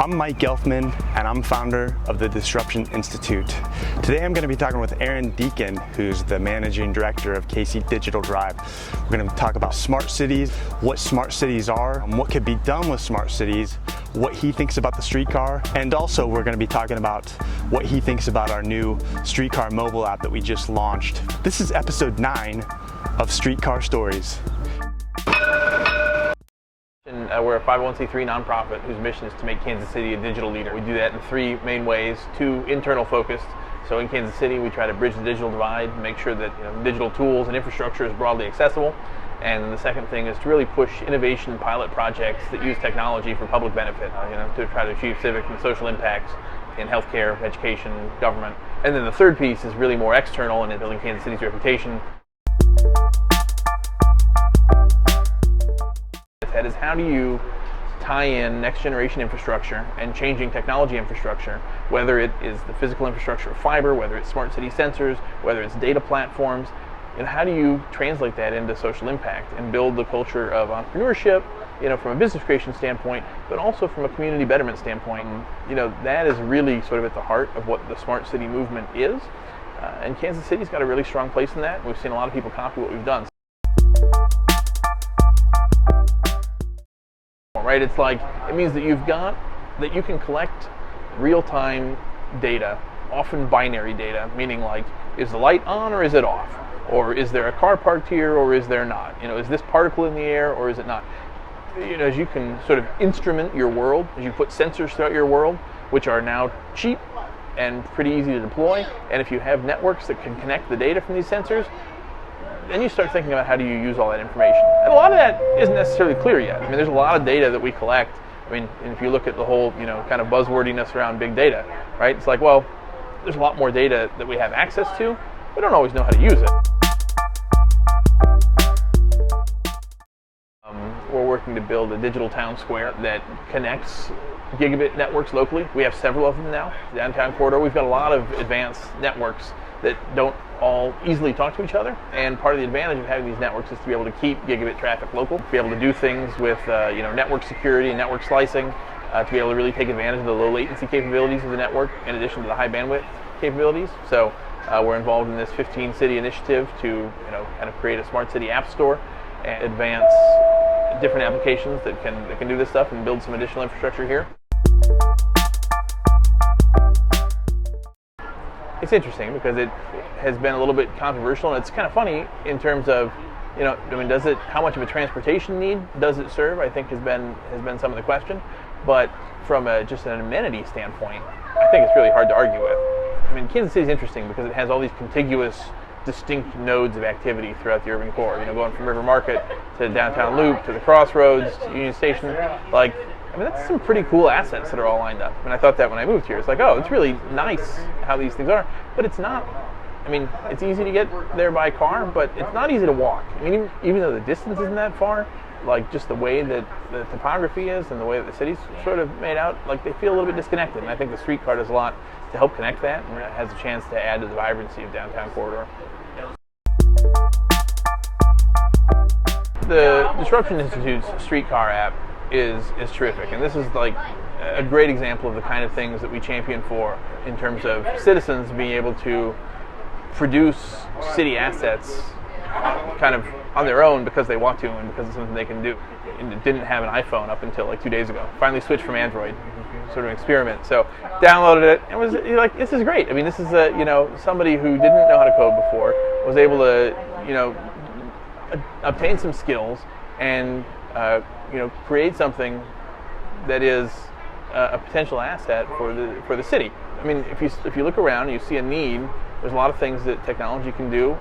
I'm Mike Gelfman, and I'm founder of the Disruption Institute. Today I'm going to be talking with Aaron Deacon, who's the managing director of KC Digital Drive. We're going to talk about smart cities, what smart cities are, and what could be done with smart cities, what he thinks about the streetcar, and also we're going to be talking about what he thinks about our new Streetcar mobile app that we just launched. This is episode 9 of Streetcar Stories. We're a 501c3 nonprofit whose mission is to make Kansas City a digital leader. We do that in 3 main ways. 2 internal focused. So in Kansas City, we try to bridge the digital divide, make sure that digital tools and infrastructure is broadly accessible. And the second thing is to really push innovation pilot projects that use technology for public benefit, to try to achieve civic and social impacts in healthcare, education, government. And then the third piece is really more external and in building Kansas City's reputation. That is, how do you tie in next generation infrastructure and changing technology infrastructure, whether it is the physical infrastructure of fiber, whether it's smart city sensors, whether it's data platforms, and how do you translate that into social impact and build the culture of entrepreneurship, from a business creation standpoint, but also from a community betterment standpoint. That is really sort of at the heart of what the smart city movement is, and Kansas City's got a really strong place in that. We've seen a lot of people copy what we've done. Right? It means that you can collect real-time data, often binary data, meaning is the light on or is it off? Or is there a car parked here or is there not? Is this particle in the air or is it not? As you can sort of instrument your world, as you put sensors throughout your world, which are now cheap and pretty easy to deploy, and if you have networks that can connect the data from these sensors, then you start thinking about how do you use all that information. And a lot of that isn't necessarily clear yet. There's a lot of data that we collect. And if you look at the whole, kind of buzzwordiness around big data, right? It's well, there's a lot more data that we have access to. We don't always know how to use it. We're working to build a digital town square that connects gigabit networks locally. We have several of them now. Downtown corridor, we've got a lot of advanced networks that don't all easily talk to each other, and part of the advantage of having these networks is to be able to keep gigabit traffic local, to be able to do things with network security and network slicing, to be able to really take advantage of the low latency capabilities of the network in addition to the high bandwidth capabilities. So we're involved in this 15 city initiative to kind of create a smart city app store and advance different applications that can do this stuff and build some additional infrastructure here. It's interesting because it has been a little bit controversial, and it's kind of funny in terms of, how much of a transportation need does it serve? I think has been some of the question, but from just an amenity standpoint, I think it's really hard to argue with. Kansas City is interesting because it has all these contiguous, distinct nodes of activity throughout the urban core. Going from River Market to Downtown Loop to the Crossroads to Union Station, that's some pretty cool assets that are all lined up. I thought that when I moved here. It's it's really nice how these things are, but it's not. It's easy to get there by car, but it's not easy to walk. Even though the distance isn't that far, just the way that the topography is and the way that the city's sort of made out, they feel a little bit disconnected. And I think the streetcar does a lot to help connect that, and it has a chance to add to the vibrancy of downtown corridor. The Disruption Institute's Streetcar app is terrific, and this is a great example of the kind of things that we champion for in terms of citizens being able to produce city assets kind of on their own because they want to and because it's something they can do. And it didn't have an iPhone up until 2 days ago. Finally switched from Android, sort of an experiment. So downloaded it and was this is great. This is somebody who didn't know how to code before was able to obtain some skills and create something that is a potential asset for the city. If you look around and you see a need, there's a lot of things that technology can do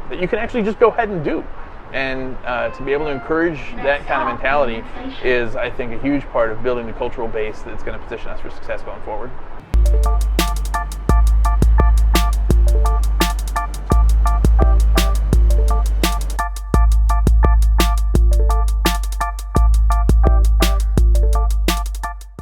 that you can actually just go ahead and do. And to be able to encourage that kind of mentality is, I think, a huge part of building the cultural base that's going to position us for success going forward.